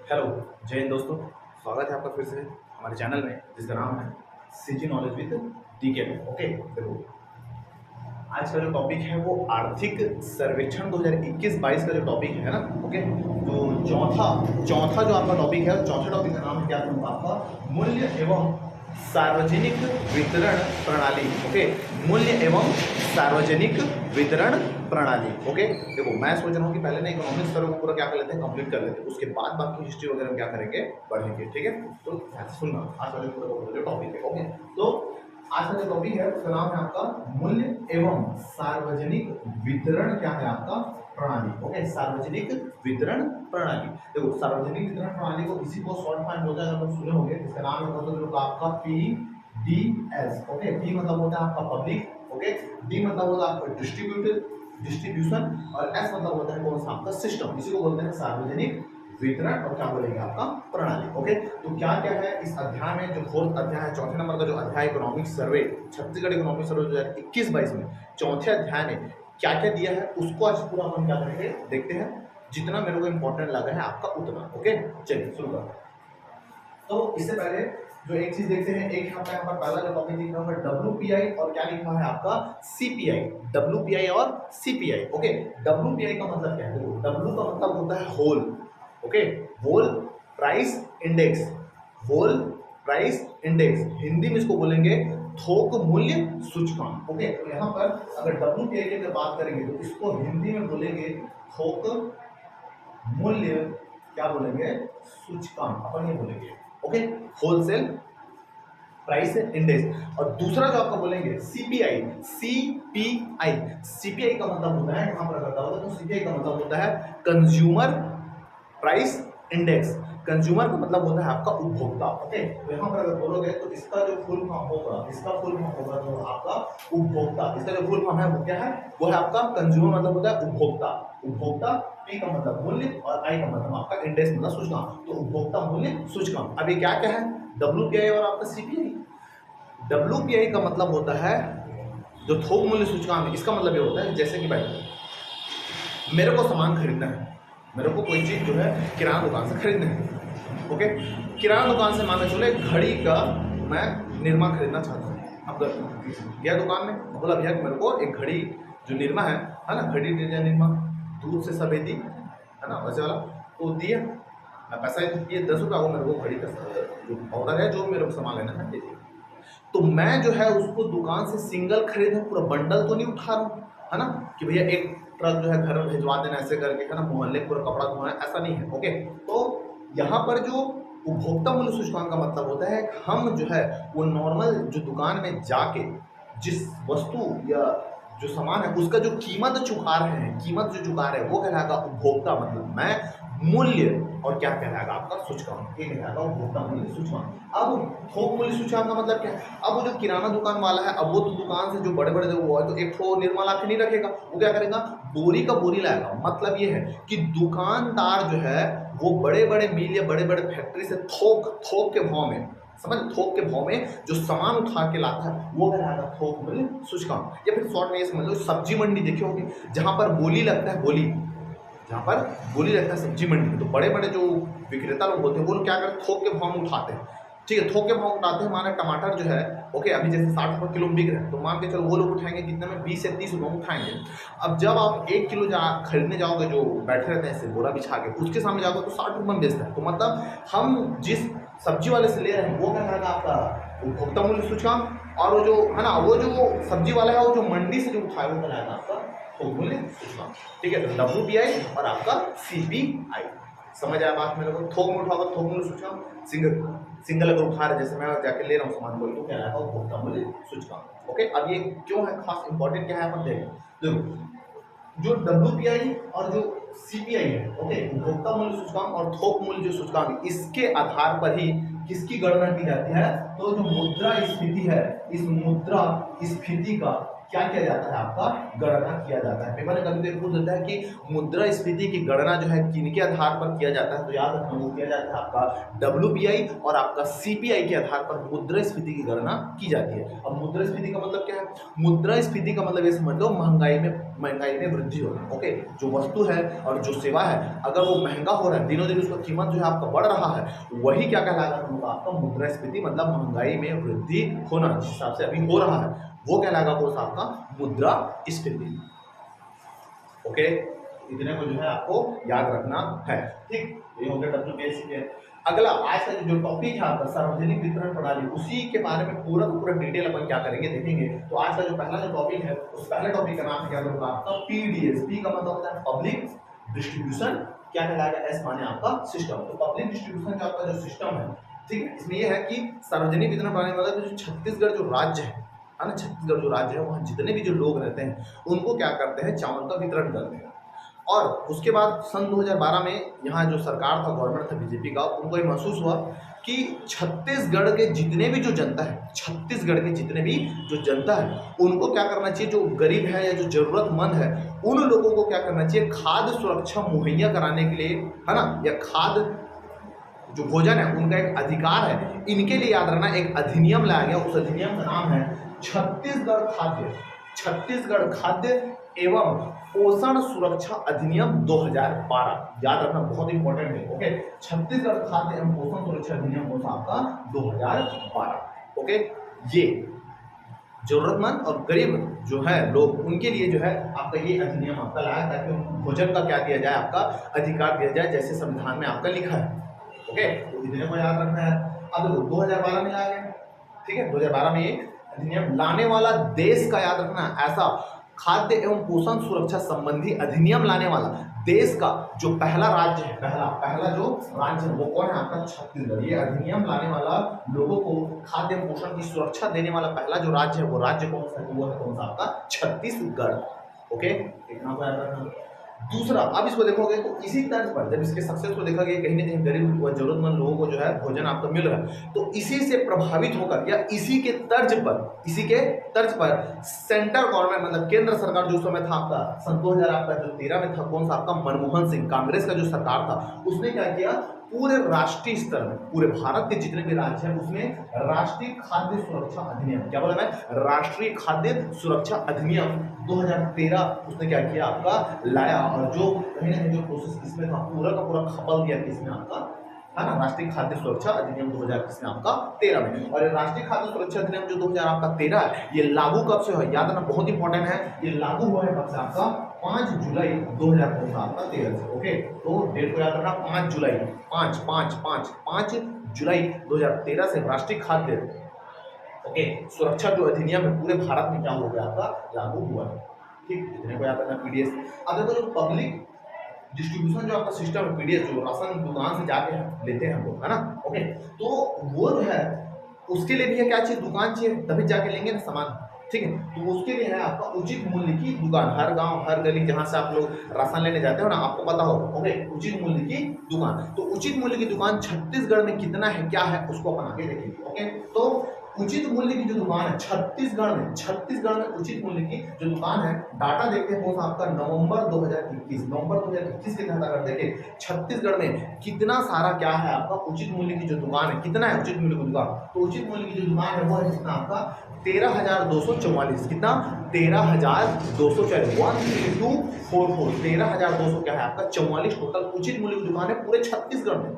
Hello, जय हिंद दोस्तों। स्वागत है आपका फिर से हमारे चैनल में जिसका नाम है सीजी नॉलेज विद डीके में। ओके, देखो आज का जो टॉपिक है वो आर्थिक सर्वेक्षण 2021-22 का जो टॉपिक है ना। ओके, तो चौथा चौथा जो आपका टॉपिक है, चौथे टॉपिक का नाम क्या है आपका? मूल्य एवं सार्वजनिक वितरण प्रणाली। ओके, मूल्य एवं सार्वजनिक वितरण प्रणाली। ओके, देखो मैं सोच रहा हूँ कि पहले ना इकोनॉमिक्स सर को पूरा क्या कर लेते हैं, कंप्लीट कर लेते हैं, उसके बाद बाकी हिस्ट्री वगैरह में क्या करेंगे, पढ़ेंगे। ठीक है, तो ध्यान से सुनना आज वाले पूरा जो टॉपिक है। ओके, तो आज का जो टॉपिक है उसका नाम है आपका मूल्य एवं सार्वजनिक वितरण क्या है आपका? प्रणाली। ओके, सार्वजनिक वितरण प्रणाली। देखो सार्वजनिक वितरण प्रणाली को इसी को शॉर्ट फॉर्म होता है, अगर सुने होंगे, इसका नाम है मतलब आपका PDS। ओके, P मतलब होता है आपका पब्लिक, ओके, D मतलब होता है आपका डिस्ट्रीब्यूशन, और S मतलब होता है कौन सा? आपका सिस्टम। इसी को बोलते हैं सार्वजनिक वितरण, और क्या बोलेंगे आपका? प्रणाली। ओके, तो क्या क्या है इस अध्याय में? जो फोर्थ अध्याय है, चौथे नंबर का जो अध्याय economic survey, Chhattisgarh economic survey 2021-22 में चौथे अध्याय में क्या क्या दिया है उसको आज पूरा हम क्या करेंगे, देखते हैं। जितना मेरे को इंपॉर्टेंट लगा है आपका उतना। ओके, चलिए शुरू करते हैं। तो इससे पहले जो एक चीज देखते हैं, एक यहाँ पर पहला जो टॉपिक लिखा हुआ है WPI, और क्या लिखा है आपका? CPI। WPI और CPI। ओके, WPI का मतलब क्या है? देखो W का मतलब होता है whole. Okay, whole price index, whole price index, Hindi में इसको बोलेंगे थोक मूल्य सूचकांक। ओके, तो यहाँ पर अगर WPI की बात करेंगे तो इसको हिंदी में बोलेंगे थोक मूल्य, क्या बोलेंगे? सूचकांक, अपन ये बोलेंगे। Okay, wholesale price index. और दूसरा जो आपका बोलेंगे सीपीआई। सीपीआई का मतलब होता है, यहां पर करता होता है तो सीपीआई का मतलब होता है कंज्यूमर प्राइस इंडेक्स। कंज्यूमर का मतलब होता है आपका उपभोक्ता। ओके, तो यहाँ पर अगर बोलोगे तो इसका जो फुल फॉर्म होगा, तो आपका उपभोक्ता। इसका जो फुल फॉर्म है वो क्या है? वो है आपका कंज्यूमर, मतलब होता है उपभोक्ता। उपभोक्ता, पी का मतलब मूल्य, और आई का मतलब आपका इंडेक्स मतलब सूचकांक, तो उपभोक्ता मूल्य सूचकांक। अब ये क्या क्या है? WPI और आपका CPI। WPI का मतलब होता है जो थोक मूल्य सूचकांक, इसका मतलब ये होता है जैसे कि भाई मेरे को सामान खरीदना है, मेरे को कोई चीज जो है किराना दुकान से खरीदना है। ओके, किराना दुकान से मान के चलो एक घड़ी का मैं निरमा खरीदना चाहता हूँ। अब गया दुकान में, बोला भैया मेरे को एक घड़ी जो निरमा है ना, घड़ी निरमा दूध से सफेदी है ना वैसे वाला, तो दिया। पैसा ये 10 रुपया वो मेरे को घड़ी का जो पाउडर है जो मेरे को सामान लेना है दे दिया। तो मैं जो है उसको दुकान से सिंगल खरीद, पूरा बंडल तो नहीं उठा रहा हूँ, है ना, कि भैया एक ट्रक जो है घर में भिजवा देना ऐसे करके, है ना, मोहल्ले पूरा कपड़ा धोना, ऐसा नहीं है। ओके, तो यहाँ पर जो उपभोक्ता मूल्य सूचकांक का मतलब होता है हम जो है वो नॉर्मल जो दुकान में जाके जिस वस्तु या जो सामान है उसका जो कीमत चुका रहे हैं, कीमत जो चुका रहे हैं वो कहलाएगा उपभोक्ता, मतलब मैं मूल्य, और क्या कहलाएगा आपका? सूचकांक, ये कहलाएगा उपभोक्ता मूल्य सूचकांक। अब थोक मूल्य सूचकांक का मतलब क्या है? अब वो जो किराना दुकान वाला है, अब वो तो दुकान से जो बड़े बड़े वो है तो एक ठो निर्मा ला के नहीं रखेगा, वो क्या करेगा? बोरी का बोरी लाएगा। मतलब ये है कि दुकानदार जो है वो बड़े बड़े मिल या बड़े बड़े फैक्ट्री से थोक के भाव में, समझ, थोक के भाव में जो सामान उठा के लाता है वो कहलाएगा थोक मूल्य सूचकांक। या फिर शॉर्ट में ये समझ लो सब्जी मंडी देखी होगी, जहां पर बोली लगता है, बोली, जहाँ पर बोली रहता है सब्जी मंडी में, तो बड़े बड़े जो विक्रेता लोग होते हैं वो लोग क्या करते हैं? थोक के भाव में उठाते हैं। ठीक है, थोक के भाव उठाते हैं। माना टमाटर जो है, ओके, अभी जैसे 60 रुपये किलो में बिक रहे हैं, तो मान के चलो वो लोग उठाएंगे कितने में? 20 से 30 रुपये में उठाएंगे। अब जब आप 1 किलो खरीदने जाओगे, जो बैठे रहते हैं ऐसे बोरा बिछा के, उसके सामने जाओगे तो 60 रुपये में बेचता है। तो मतलब हम जिस सब्जी वाले से ले रहे हैं वो क्या कहलाएगा? आपका उपभोक्ता मूल्य सूचकांक। और वो जो है ना, वो जो सब्जी वाला है वो जो मंडी से जो उठाए वो कहलाएगा आपका थोक मूल्य सूचकांक। ठीक है, तो WPI और आपका CPI। समझ आया बात मेरे को? थोक में उठाओगे थोक मूल्य सूचकांक, सिंगल अगर उठा रहे, जैसे मैं जाके ले रहा हूँ सामान कोई, तो क्या आएगा? उपभोक्ता मूल्य सूचकांक। ओके, अब ये क्यों है खास इंपॉर्टेंट, क्या है अपन देखो जो WPI और जो CPI है, ओके, उपभोक्ता मूल्य सूचकांक और थोक मूल्य जो सूचकांक, इसके आधार पर ही किसकी गणना की जाती है? तो जो मुद्रा स्फीति है, इस मुद्रा स्फीति का क्या किया जाता है, आपका गणना किया जाता है। पेपर में कभी कभी पूछ देता है कि मुद्रास्फीति की गणना जो है किनके आधार पर किया जाता है, तो याद रखना वो किया जाता है आपका WPI और आपका CPI के आधार पर मुद्रास्फीति की गणना की जाती है। अब मुद्रास्फीति का मतलब क्या है, मुद्रास्फीति का मतलब ये समझ लो महंगाई में वृद्धि होना। ओके, जो वस्तु है और जो सेवा है अगर वो महंगा हो रहा है, दिनों दिन उसका कीमत जो है आपका बढ़ रहा है, वही क्या कहलाएगा होगा आपका मुद्रास्फीति, मतलब महंगाई में वृद्धि होना जिस हिसाब से अभी हो रहा है वो कहलाएगा कोर्स आपका मुद्रास्फीति। ओके, इतने को जो है आपको याद रखना है। ठीक, ये हो गया WPSC के। अगला आज का जो टॉपिक है आपका सार्वजनिक वितरण प्रणाली, उसी के बारे में पूरा डिटेल अपन क्या करेंगे देखेंगे। तो आज का जो पहला जो टॉपिक है उस पहले टॉपिक का नाम है क्या होगा आपका PDS। P का मतलब होता है पब्लिक डिस्ट्रीब्यूशन, क्या कहलाएगा, S माने आपका सिस्टम। तो पब्लिक डिस्ट्रीब्यूशन का आपका जो सिस्टम है, ठीक है, इसमें यह है कि सार्वजनिक वितरण प्रणाली मतलब जो छत्तीसगढ़ जो राज्य है ना, छत्तीसगढ़ जो राज्य है वहाँ जितने भी जो लोग रहते हैं उनको क्या करते हैं, चावल का वितरण करते हैं। और उसके बाद सन 2012 में यहाँ जो सरकार था, गवर्नमेंट था बीजेपी का, उनको ये महसूस हुआ कि छत्तीसगढ़ के जितने भी जो जनता है, छत्तीसगढ़ के जितने भी जो जनता है उनको क्या करना चाहिए, जो गरीब है या जो जरूरतमंद है उन लोगों को क्या करना चाहिए, खाद्य सुरक्षा मुहैया कराने के लिए, है ना, या खाद्य जो भोजन है उनका एक अधिकार है, इनके लिए याद रखना एक अधिनियम लाया गया। उस अधिनियम का नाम है छत्तीसगढ़ खाद्य एवं पोषण सुरक्षा अधिनियम 2012। याद रखना, बहुत इंपॉर्टेंट है। ओके, छत्तीसगढ़ खाद्य एवं पोषण सुरक्षा अधिनियम कौन सा आपका 2012। ओके, ये जरूरतमंद और गरीब जो है लोग उनके लिए जो है आपका ये अधिनियम आपका लाया ताकि उनको भोजन का क्या दिया जाए, आपका अधिकार दिया जाए जैसे संविधान में आपका लिखा है। ओके, तो इतने को याद रखना है। अब 2012 में लाया गया, ठीक है, 2012 में ये अधिनियम लाने वाला देश का याद रखना, ऐसा खाद्य एवं पोषण सुरक्षा संबंधी अधिनियम लाने वाला देश का जो पहला राज्य है, पहला जो राज्य है वो कौन है आपका छत्तीसगढ़। ये अधिनियम लाने वाला, लोगों को खाद्य एवं पोषण की सुरक्षा देने वाला पहला जो राज्य है वो राज्य कौन सा है, वो है कौन सा आपका छत्तीसगढ़। ओके, इतना को याद रखना। दूसरा, अब इसको देखोगे तो इसी तर्ज पर जब इसके सक्सेस को देखा गया कहीं ना कहीं गरीब व जरूरतमंद लोगों को जो है भोजन आपको मिल रहा है, तो इसी से प्रभावित होकर या इसी के तर्ज पर सेंट्रल गवर्नमेंट मतलब केंद्र सरकार जो समय था आपका सन 2013 में था, कौन सा आपका मनमोहन सिंह, कांग्रेस का जो सरकार था, उसने क्या किया, पूरे राष्ट्रीय स्तर में पूरे भारत के जितने भी राज्य हैं उसमें राष्ट्रीय खाद्य सुरक्षा अधिनियम, क्या बोला मैं, राष्ट्रीय खाद्य सुरक्षा अधिनियम 2013 उसने क्या किया आपका लाया। और जो कहीं ना कहीं जो प्रोसेस इसमें था पूरा का पूरा खपल दिया इसमें आपका, है ना, राष्ट्रीय खाद्य सुरक्षा अधिनियम 2013 आपका 13 में। और ये राष्ट्रीय खाद्य सुरक्षा अधिनियम जो 2013 है ये लागू कब से हुआ, याद रखना बहुत इंपॉर्टेंट है, ये लागू हुआ है कब से आपका 5 जुलाई 2013 से। ओके, तो डेट को याद रखना 5 जुलाई 5 जुलाई 2013 से राष्ट्रीय खाद्य ओके सुरक्षा जो अधिनियम है पूरे भारत में क्या हो गया आपका लागू हुआ है। ठीक, इतने को याद रखना। पीडीएस, अब देखो जो पब्लिक डिस्ट्रीब्यूशन जो आपका सिस्टम है पीडीएस, जो राशन दुकान से जाके लेते हैं हम लोग, है ना, ओके, तो वो जो है उसके लिए भी है क्या चाहिए, दुकान चाहिए, तभी जाके लेंगे ना सामान, ठीक है। तो उसके लिए है आपका उचित मूल्य की दुकान, हर गांव हर गली जहां से आप लोग राशन लेने जाते हो ना, आपको पता होगा, ओके, उचित मूल्य की दुकान। तो उचित मूल्य की दुकान छत्तीसगढ़ में कितना है, क्या है, उसको अपन आगे देखेंगे। ओके, तो उचित मूल्य की जो दुकान है छत्तीसगढ़ में उचित मूल्य की जो दुकान है, डाटा देखते हैं कौन सा आपका नवंबर 2021 के तहत अगर देखें छत्तीसगढ़ में कितना सारा क्या है आपका उचित मूल्य की जो दुकान है, कितना है उचित मूल्य की दुकान, तो उचित मूल्य की जो दुकान है वो है कितना आपका 13,244, कितना 13,244, 13244, 13,200 क्या है आपका 44 टोटल उचित मूल्य की दुकान है पूरे छत्तीसगढ़ में।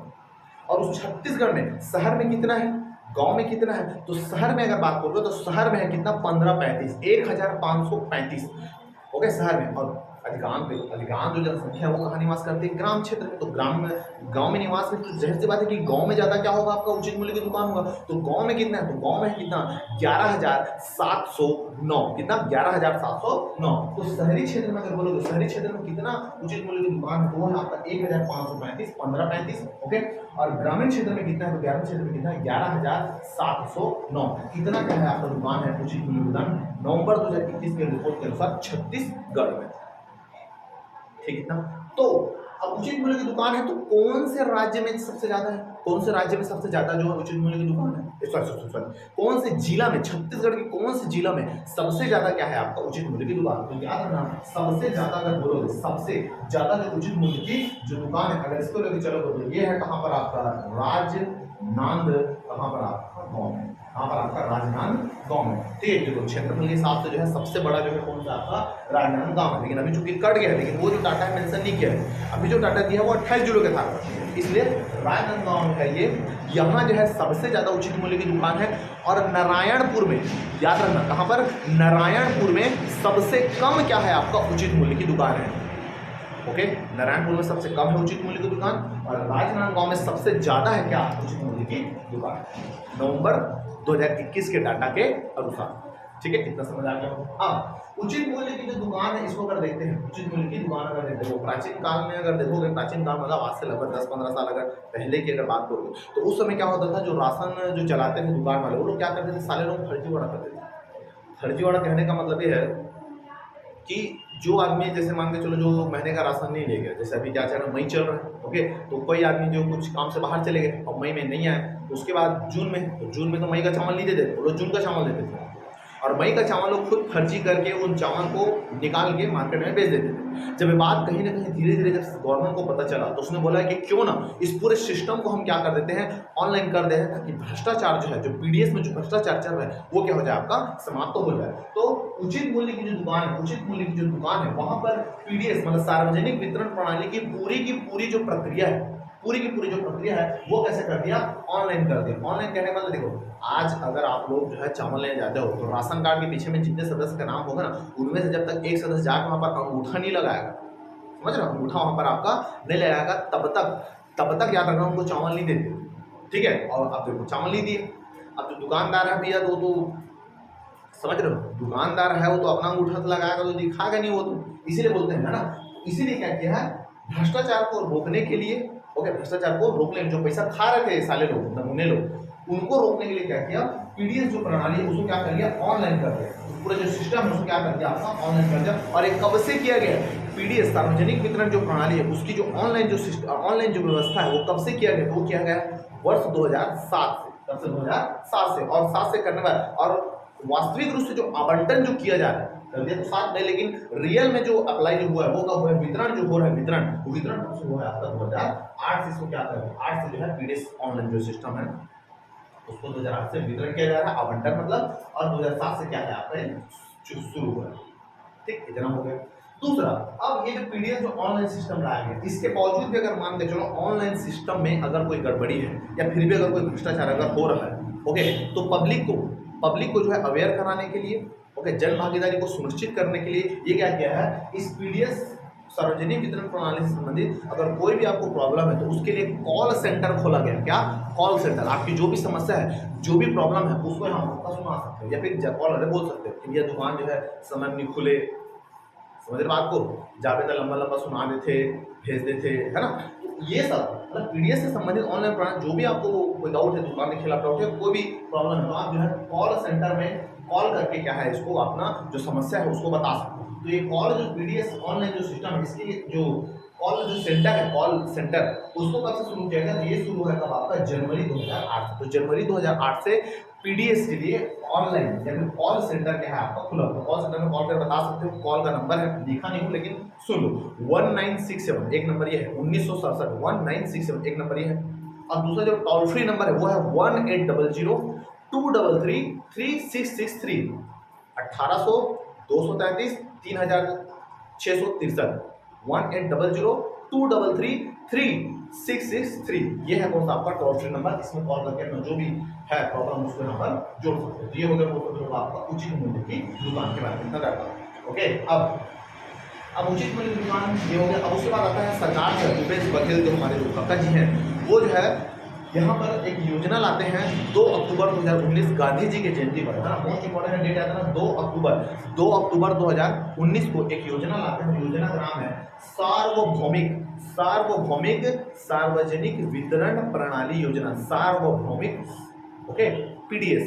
और उस छत्तीसगढ़ में शहर में कितना है, गांव में कितना है, तो शहर में अगर बात करोगे तो शहर में है कितना 1535, 1535, ओके, शहर में। और अधिकांश जो जनसंख्या है वो कहाँ निवास करती है, ग्राम क्षेत्र में। तो गांव में निवास में तो जाहिर सी बात है कि गांव में ज्यादा क्या होगा आपका उचित मूल्य की दुकान होगा। तो गांव में कितना है, तो गांव में है कितना 11,709, कितना 11,709। तो शहरी क्षेत्र में अगर बोलोगे शहरी क्षेत्र में कितना उचित मूल्य की दुकान है, तो वो है आपका 1,535, 1535, ओके। और ग्रामीण क्षेत्र में कितना है, तो ग्रामीण क्षेत्र में कितना है 11,709। कितना क्या है आपका दुकान है उचित मूल्य की दुकान नवंबर 2021 के रिपोर्ट के अनुसार छत्तीसगढ़ में, ठीक है ना। तो अब उचित मूल्य की दुकान है तो कौन से राज्य में सबसे ज्यादा है, कौन से राज्य में सबसे ज्यादा जो है उचित मूल्य की दुकान है, सॉरी कौन से जिला में, छत्तीसगढ़ के कौन से जिला में सबसे ज्यादा क्या है आपका उचित मूल्य की दुकान। तो याद रखना सबसे ज्यादा अगर बोलोगे सबसे ज्यादा जो उचित मूल्य की जो दुकान है अगर इसको लेकर चलो तो ये है कहां पर आपका राजनांद, कहां पर आपका गांव में, कहां पर आपका राजनांदगांव में। ठीक है, देखो क्षेत्रफल के हिसाब से जो है सबसे बड़ा जो है कौन सा आपका राजनांदगांव है, लेकिन अभी चूंकि कट गया है, लेकिन वो जो डाटा है मेंशन नहीं किया है, अभी जो डाटा दिया है वो 28 जिलों के था, इसलिए राजनांदगांव है ये। यहाँ जो है सबसे ज्यादा उचित मूल्य की दुकान है। और नारायणपुर में, याद रखना कहां पर, नारायणपुर में सबसे कम क्या है आपका उचित मूल्य की दुकान है। ओके, नारायणपुर में सबसे कम है उचित मूल्य की दुकान और राजनांदगांव में सबसे ज्यादा है क्या उचित मूल्य की दुकान, नवंबर 2021 के डाटा के अनुसार। ठीक है, कितना समझ आ गया। अब उचित मूल्य की जो दुकान है इसको अगर देखते हैं, उचित मूल्य की दुकान अगर देखो प्राचीन काल में अगर देखोगे, प्राचीन काल मतलब आज से लगभग 10-15 साल अगर पहले की अगर बात करोगे तो उस समय क्या होता था, जो राशन जो चलाते थे दुकान वाले वो लोग क्या करते थे, साले लोग फर्जीवाड़ा करते थे। फर्जीवाड़ा कहने का मतलब ये है कि जो आदमी जैसे मान के चलो जो महीने का राशन नहीं ले गया, जैसे अभी क्या चल रहा है, मई चल रहा है, ओके, तो कोई आदमी जो कुछ काम से बाहर चले गए और मई में नहीं आए, तो उसके बाद जून में, तो जून में तो मई का चावल नहीं देते, वो लोग जून का चावल देते थे और मई का चावल लोग खुद फर्जी करके उन चावल को निकाल के मार्केट में बेच देते थे। जब ये बात कहीं ना कहीं धीरे धीरे जब गवर्नमेंट को पता चला तो उसने बोला कि क्यों ना इस पूरे सिस्टम को हम क्या कर देते हैं, ऑनलाइन कर देते हैं, ताकि भ्रष्टाचार जो है, जो पीडीएस में जो भ्रष्टाचार चल रहा है वो क्या हो जाए, आपका समाप्त हो जाए। तो उचित मूल्य की जो दुकान है, उचित मूल्य की जो दुकान है वहां पर पीडीएस मतलब सार्वजनिक वितरण प्रणाली की पूरी जो प्रक्रिया है, पूरी की पूरी जो प्रक्रिया है वो कैसे कर दिया, ऑनलाइन कर दिया। ऑनलाइन कहने का मतलब देखो, आज अगर आप लोग जो है चावल लेने जाते हो तो राशन कार्ड के पीछे में जितने सदस्य का नाम होगा ना, उनमें से जब तक एक सदस्य जाकर वहां पर अंगूठा नहीं लगाएगा, समझ रहे हो, अंगूठा वहां पर आपका नहीं लगाएगा, तब तक याद रखना उनको चावल नहीं देते। ठीक है, और अब देखो चावल नहीं दिए, अब जो दुकानदार है भैया तो समझ रहे हो, दुकानदार है वो तो अपना अंगूठा तो लगाएगा, तो दिखाएगा नहीं वो, तो इसीलिए बोलते हैं ना, इसीलिए क्या किया है, भ्रष्टाचार को रोकने के लिए, ओके, भ्रष्टाचार को रोकने, जो पैसा खा रहे थे साले लोग, नमूने लोग, उनको रोकने के लिए क्या किया, पीडीएस जो प्रणाली है उसको क्या कर लिया, ऑनलाइन कर दिया, पूरा जो सिस्टम है उसको क्या कर दिया, आपका ऑनलाइन कर दिया। और ये कब से किया गया, पीडीएस सार्वजनिक वितरण जो प्रणाली है उसकी जो ऑनलाइन जो सिस्टम, ऑनलाइन जो व्यवस्था है वो कब से किया गया, वो किया गया वर्ष 2007 से, कब से, 2007 से, और 7 से करने वाला, और वास्तविक रूप से जो आवंटन जो किया जा रहा है कर दिया तो 7 में, लेकिन रियल में जो अप्लाई जो हुआ है वो कब हुआ है, वितरण जो हो रहा है, वितरण कब से हुआ है आपका 2008 से। इसको क्या कर रहा है, 8 से जो है पीडीएस ऑनलाइन जो सिस्टम है उसको 2008 से वितरण किया जा रहा है, आवंटन मतलब, और 2007 से क्या है आपका शुरू हुआ है। ठीक, इतना हो गया। दूसरा, अब ये जो पीडीएस जो ऑनलाइन सिस्टम लाया गया, इसके बावजूद भी अगर मान के चलो ऑनलाइन सिस्टम में अगर कोई गड़बड़ी है या फिर भी अगर कोई भ्रष्टाचार अगर हो रहा है, ओके, तो पब्लिक को जो है अवेयर कराने के लिए, ओके, जन भागीदारी को सुनिश्चित करने के लिए ये क्या किया है, इस पीडीएस सार्वजनिक वितरण प्रणाली से संबंधित अगर कोई भी आपको प्रॉब्लम है तो उसके लिए कॉल सेंटर खोला गया। क्या, कॉल सेंटर, आपकी जो भी समस्या है, जो भी प्रॉब्लम है उसको हम सुना सकते हो या फिर कॉल बोल सकते हो कि यह दुकान जो है समय नहीं खुले, समझ रहे बात को, जावेदा लंबा सुना देते, भेज देते, है ना। तो ये सब मतलब पीडीएस से संबंधित ऑनलाइन प्रणाली, जो भी आपको कोई डाउट है, दुकान के खिलाफ डाउट है, कोई भी प्रॉब्लम है, तो आप जो है कॉल सेंटर में कॉल करके क्या है इसको अपना जो समस्या है उसको बता सकते हो। तो ये कॉल जो पीडीएस ऑनलाइन जो सिस्टम है, इसके जो कॉल जो सेंटर है, कॉल सेंटर, उसको कब से शुरू किया गया, ये शुरू है कब आपका, जनवरी 2008 से। तो जनवरी 2008 से पीडीएस के लिए ऑनलाइन या फिर कॉल सेंटर क्या है आपका खुला। तो कॉल सेंटर में कॉल कर बता सकते हो, कॉल का नंबर है, लिखा नहीं हूँ लेकिन सुन लो, 1967 एक नंबर ये है, 1967 1967 एक नंबर ये है। और दूसरा जो टोल फ्री नंबर है वो है 1800-233-3663, 1800 233 3663, 1800-233-3663, ये है कौन सा आपका टोल फ्री नंबर। इसमें कॉल करके अपना जो भी है प्रॉब्लम उसको यहाँ पर जोड़ सकते हो। तो ये हो गया आपका उचित मूल्य की दुकान के बारे में इतना करता हूँ। ओके, अब उचित मूल्य की दुकान ये हो गया। अब उसके बाद आता है सरकार से भूपेश बघेल जो हमारे जो काका जी हैं वो जो है यहाँ पर एक योजना लाते हैं 2 अक्टूबर 2019 गांधी जी के जयंती पर, है ना, मोस्ट इंपॉर्टेंट डेट आता है ना, 2 अक्टूबर 2019 को एक योजना लाते हैं। योजना का नाम है सार्वभौमिक सार्वजनिक वितरण प्रणाली योजना, सार्वभौमिक, ओके, पीडीएस,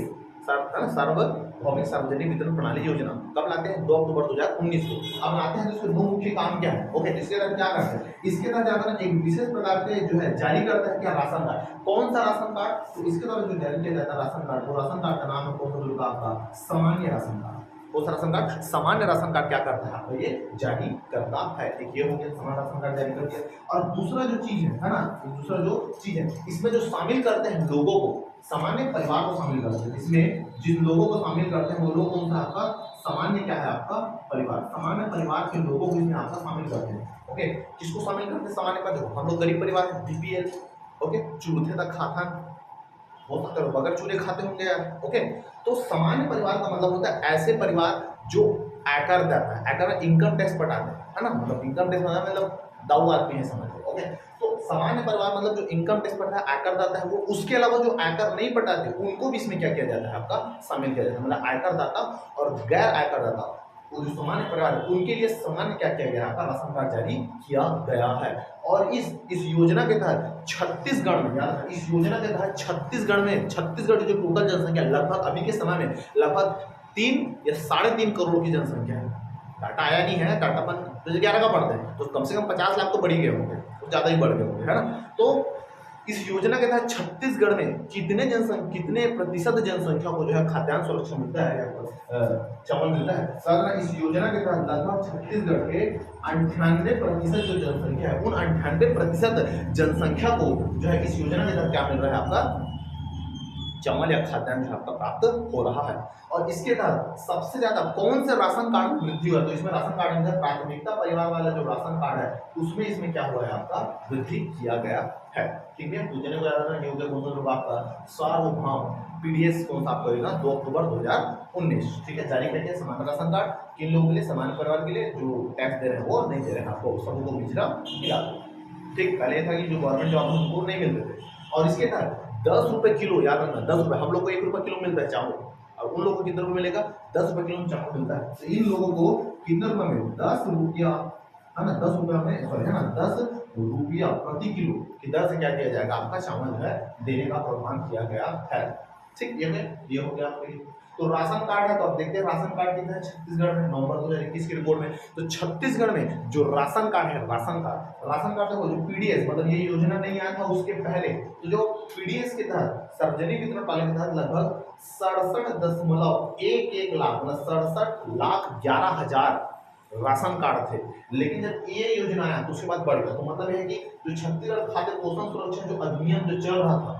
भौतिक सार्वजनिक वितरण प्रणाली योजना कब लाते हैं? 2 अक्टूबर 2019 को। अब लाते हैं तो इसके दो मुख्य काम क्या है? ओके, इसके तहत क्या करते हैं? इसके तहत जाकर एक विशेष प्रकार के जो है जारी करता है क्या? Ration card. कौन सा राशन कार्ड? तो इसके द्वारा जो जारी किया जाता है राशन कार्ड, वो राशन कार्ड का नाम है कौन सा? जो आपका सामान्य राशन कार्ड। वो राशन कार्ड, सामान्य राशन कार्ड क्या करता है आपका? ये जारी करता है। एक ये हो गया सामान्य राशन कार्ड जारी कर दिया। और दूसरा जो चीज है ना, दूसरा जो चीज है इसमें जो शामिल करते हैं लोगों को, सामान्य परिवार को शामिल करते हैं। इसमें जिन लोगों को शामिल करते हैं वो लोग कौन सा? आपका सामान्य क्या है? आपका परिवार। सामान्य परिवार के लोगों को इसमें आपका शामिल करते हैं। ओके, किसको शामिल करते हैं? सामान्य पर देखो हम लोग गरीब परिवार है, बीपीएल। ओके, चूल्हे तक खाता हो सकता है बगैर चूल्हे खाते होंगे यार। ओके, तो सामान्य परिवार का मतलब होता है ऐसे परिवार जो आयकर देता है, आयकर इनकम टैक्स पटाते हैं, है ना। मतलब इनकम टैक्स मतलब दाऊ आदमी है, समझ लो। ओके, तो सामान्य परिवार मतलब जो इनकम टैक्स पटाता है, आयकर दाता है वो, उसके अलावा जो आयकर नहीं पटाते उनको भी इसमें क्या किया जाता है? आपका शामिल किया जाता है। मतलब आयकर दाता और गैर आयकर दाता, वो जो सामान्य परिवार है उनके लिए सामान्य क्या किया गया? आपका राशन कार्ड जारी किया गया है। और इस योजना के तहत छत्तीसगढ़ में, याद इस योजना के तहत छत्तीसगढ़ की जो टोटल जनसंख्या लगभग अभी के समय में लगभग 3 या 3.5 करोड़ की जनसंख्या है। डाटा आया नहीं है, डाटा अपन 2011 का पढ़ते हैं तो कम से कम 50 लाख तो बढ़ ही गए होंगे, तो ज्यादा ही बढ़ गए होंगे, है ना। तो इस योजना के तहत छत्तीसगढ़ में कितने प्रतिशत जनसंख्या को जो है खाद्यान्न सुरक्षा मिलता है, चावल मिलता है? साधारण इस योजना के तहत लगभग छत्तीसगढ़ के 98% जो जनसंख्या है, उन 98% जनसंख्या को जो है इस योजना के तहत क्या मिल रहा है? आपका चावल या खाद्यान्न जो आपका प्राप्त हो रहा है। और इसके तहत सबसे ज्यादा कौन से राशन कार्ड में वृद्धि हुआ? तो इसमें राशन कार्ड में प्राथमिकता परिवार वाला जो राशन कार्ड है उसमें इसमें क्या हुआ है? आपका वृद्धि किया गया है। ठीक है, पूछने को ज्यादा नहीं होगा कौन सा जो आपका सार्वभौम पीडीएस कौन सा आपका होगा? 2 अक्टूबर 2019। ठीक है, जारी किया समान राशन कार्ड किन लोगों के लिए? समान परिवार के लिए जो टैक्स दे रहे हैं वो नहीं दे रहे हैं, आपको सबको मिला मिला। ठीक, पहले था कि जो गवर्नमेंट जॉब है उनको नहीं मिलते थे। और इसके तहत 10 रुपए किलो, याद रखना 10 रुपए, हम लोग को 1 रुपए किलो मिलता है चावल, और उन लोगों को कितने रुपए मिलेगा? 10 रुपए किलो में चावल मिलता है। तो इन लोगों को कितने रुपए में? 10 रुपया, है ना, 10 रुपया में, सॉरी, है ना, 10 रुपया प्रति किलो की दर से क्या किया जाएगा? आपका चावल जो है देने का प्रावधान किया गया है। ठीक, ये हो गया आपके। तो राशन कार्ड है, तो अब देखते हैं राशन कार्ड कितना है छत्तीसगढ़ में नवंबर 2021 की रिपोर्ट में। तो छत्तीसगढ़ में जो राशन कार्ड है, राशन कार्ड देखो, जो पीडीएस मतलब ये योजना नहीं आया था उसके पहले, तो जो पीडीएस के तहत सार्वजनिक वितरण प्रणाली के तहत लगभग 67.11 लाख, मतलब 67,11,000 राशन कार्ड थे। लेकिन जब ये योजना आया तो उसके बाद बढ़ गया। तो मतलब है कि जो छत्तीसगढ़ खाद्य पोषण सुरक्षा जो अधिनियम जो चल रहा था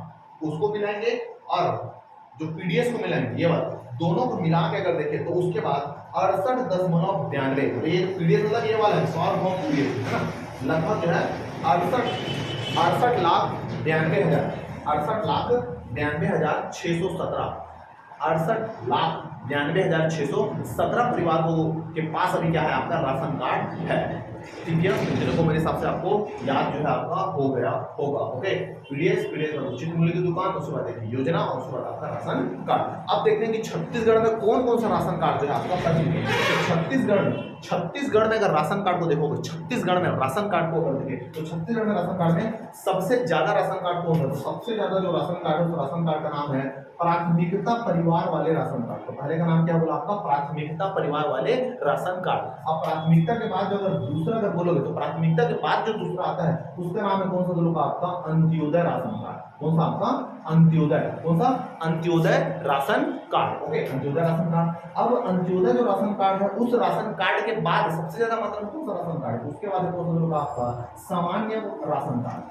उसको मिलाएंगे और जो पीडीएस को मिलाएंगे, ये बात दोनों को मिला के अगर देखें तो उसके बाद 68.92, ये पीडीएस मतलब ये वाला है सार्वभौम पीडीएस, है ना, लगभग जो है 68 लाख 92 हजार 68,92,617 परिवारों के पास अभी क्या है? आपका राशन कार्ड है। ठीक है, जिनको को मेरे हिसाब से आपको याद जो है आपका हो गया होगा। ओके, पीडीएस मतलब उचित मूल्य की दुकान, उसके बाद देखिए योजना, और उसके बाद आपका राशन कार्ड। अब देखते हैं कि छत्तीसगढ़ में कौन कौन सा राशन कार्ड जो है आपका सही है। तो छत्तीसगढ़ में अगर राशन कार्ड को देखोगे, छत्तीसगढ़ में राशन कार्ड को अगर देखें तो छत्तीसगढ़ में राशन कार्ड में सबसे ज्यादा राशन कार्ड कौन है? तो सबसे ज्यादा जो राशन कार्ड है उस राशन कार्ड का नाम है प्राथमिकता परिवार वाले राशन कार्ड। तो पहले का नाम क्या बोला आपका? प्राथमिकता परिवार वाले राशन कार्ड। अब प्राथमिकता के बाद जो अगर दूसरा अगर बोलोगे तो प्राथमिकता के बाद जो दूसरा आता है उसका नाम है कौन सा? बोलोगे आपका अंत्योदय राशन कार्ड। कौन सा? आपका अंत्योदय। कौन सा? Antyodaya ration card. Okay, Antyodaya ration card. अब अंत्योदय जो राशन कार्ड है उस राशन कार्ड के बाद सबसे ज्यादा मतलब कौन सा राशन कार्ड है? उसके बाद कौन सा? बोलोगे आपका सामान्य राशन कार्ड।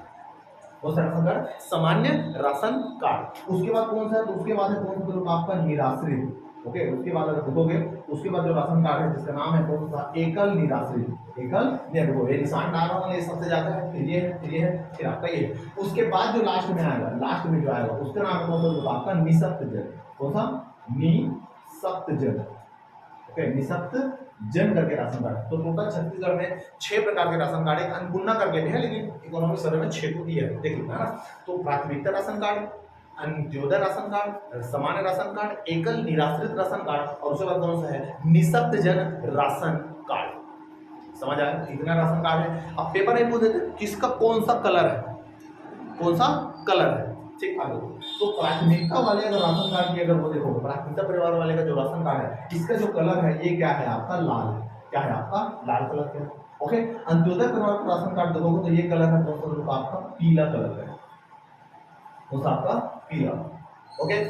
कौन सा राशन कार्ड? सामान्य राशन कार्ड। उसके बाद कौन सा है? तो उसके बाद है कौन सा? तो आपका निराश्रित। ओके, उसके बाद अगर देखोगे उसके बाद जो राशन कार्ड है जिसका नाम है कौन सा? एकल निराश्रित। एकल नहीं, देखो ये निशान डाल रहा हूं, ये सबसे ज्यादा है, फिर ये है, फिर ये है, फिर आपका ये। उसके बाद जो लास्ट में आएगा, लास्ट में जो आएगा उसका नाम है कौन सा? तो आपका निःशक्त जन। कौन सा? निःशक्त जन। ओके, निःशक्त जन करके राशन कार्ड। तो टोटल छत्तीसगढ़ में 6 प्रकार के राशन कार्ड, एक अनगुना करके भी है लेकिन इकोनॉमिक सर्वे में 6 को दिया है, देखिए, है ना। तो प्राथमिकता ration card, Antyodaya ration card, सामान्य राशन कार्ड, एकल निराश्रित राशन कार्ड, और उसके बाद कौन सा है? निःशक्त जन राशन कार्ड। समझ आया? इतना राशन कार्ड है। अब पेपर में पूछ देते किसका कौन सा कलर है, कौन सा कलर है, ठीक आगे। तो प्राथमिकता वाले अगर राशन कार्ड की अगर वो देखो, प्राथमिकता परिवार वाले का जो राशन कार्ड है इसका जो कलर है ये क्या है आपका लाल, क्या है आपका लाल कलर का। ओके, अंत्योदय परिवार का राशन कार्ड देखोगे तो ये कलर है दोस्तों आपका पीला कलर है, कौन सा आपका पीला। ओके,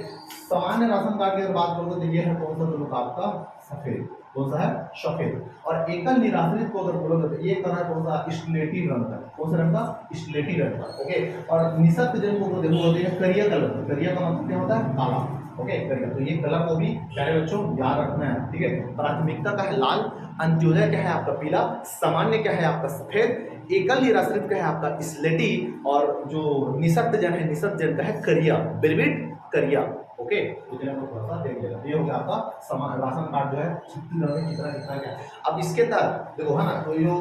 सामान्य राशन कार्ड की अगर बात करोगे तो ये है कौन सा दोनों का आपका सफेद, कौन सा है सफेद। और एकल निराश्रित को अगर बोलोगे तो ये कलर कौन सा स्लेटी रंग का, कौन सा रंग का स्लेटी रंग का। ओके, और निःशक्त जन को देखोगे तो ये करिया कलर, करिया का मतलब क्या होता है काला। ओके, करिया, तो ये कलर को भी प्यारे बच्चों याद रखना है। ठीक है, प्राथमिकता का है लाल, अंत्योदय क्या है आपका पीला, सामान्य क्या है आपका सफेद, एकल निराश्रित का है आपका स्लेटी, और जो निःशक्त जन है निःशक्त जन का है करिया, बिरबिट करिया। ओके, इतने को थोड़ा सा देख लेना, ये हो गया आपका समान राशन कार्ड जो है छत्तीसगढ़ में कितना कितना क्या है। अब इसके तहत देखो है ना, तो ये